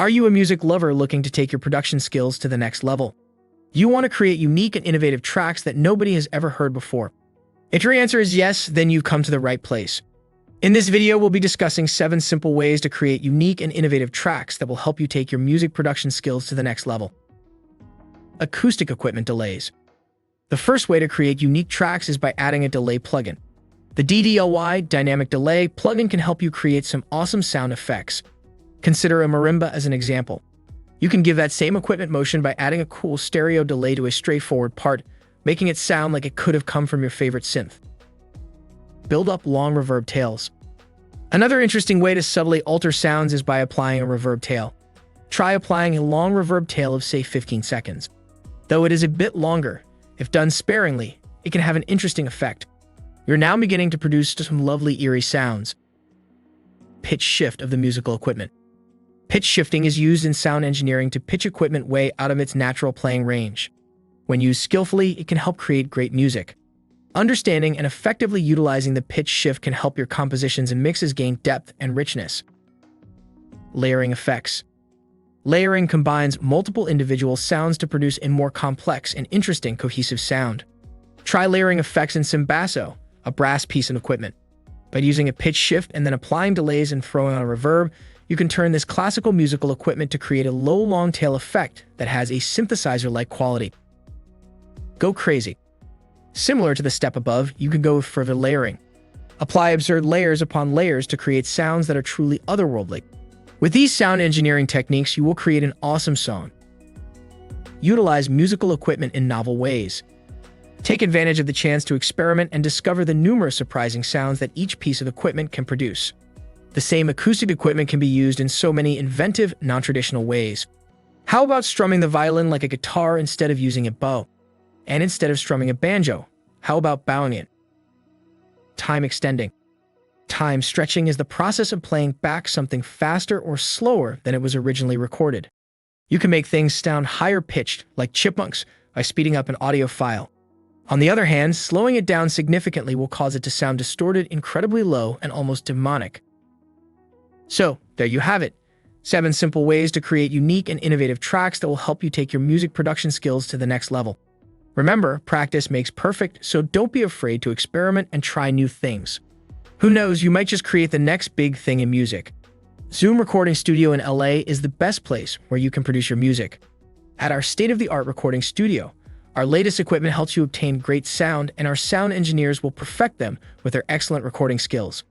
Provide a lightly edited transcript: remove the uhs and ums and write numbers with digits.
Are you a music lover looking to take your production skills to the next level? You want to create unique and innovative tracks that nobody has ever heard before? If your answer is yes, then you've come to the right place. In this video, we'll be discussing 7 simple ways to create unique and innovative tracks that will help you take your music production skills to the next level. Acoustic equipment delays. The first way to create unique tracks is by adding a delay plugin. The DDLY Dynamic Delay plugin can help you create some awesome sound effects. Consider a marimba as an example. You can give that same equipment motion by adding a cool stereo delay to a straightforward part, making it sound like it could have come from your favorite synth. Build up long reverb tails. Another interesting way to subtly alter sounds is by applying a reverb tail. Try applying a long reverb tail of, say, 15 seconds. Though it is a bit longer, if done sparingly, it can have an interesting effect. You're now beginning to produce some lovely eerie sounds. Pitch shift of the musical equipment. Pitch shifting is used in sound engineering to pitch equipment way out of its natural playing range. When used skillfully, it can help create great music. Understanding and effectively utilizing the pitch shift can help your compositions and mixes gain depth and richness. Layering effects. Layering combines multiple individual sounds to produce a more complex and interesting cohesive sound. Try layering effects in some basso, a brass piece of equipment. By using a pitch shift and then applying delays and throwing on a reverb, you can turn this classical musical equipment to create a low long tail effect that has a synthesizer-like quality. Go crazy. Similar to the step above, you can go with further layering. Apply absurd layers upon layers to create sounds that are truly otherworldly. With these sound engineering techniques, you will create an awesome song. Utilize musical equipment in novel ways. Take advantage of the chance to experiment and discover the numerous surprising sounds that each piece of equipment can produce. The same acoustic equipment can be used in so many inventive, non-traditional ways. How about strumming the violin like a guitar instead of using a bow? And instead of strumming a banjo, how about bowing it? Time extending. Time stretching is the process of playing back something faster or slower than it was originally recorded. You can make things sound higher pitched, like chipmunks, by speeding up an audio file. On the other hand, slowing it down significantly will cause it to sound distorted, incredibly low, and almost demonic. So, there you have it. 7 simple ways to create unique and innovative tracks that will help you take your music production skills to the next level. Remember, practice makes perfect, so don't be afraid to experiment and try new things. Who knows, you might just create the next big thing in music. Zoom Recording Studio in LA is the best place where you can produce your music. At our state-of-the-art recording studio, our latest equipment helps you obtain great sound, and our sound engineers will perfect them with their excellent recording skills.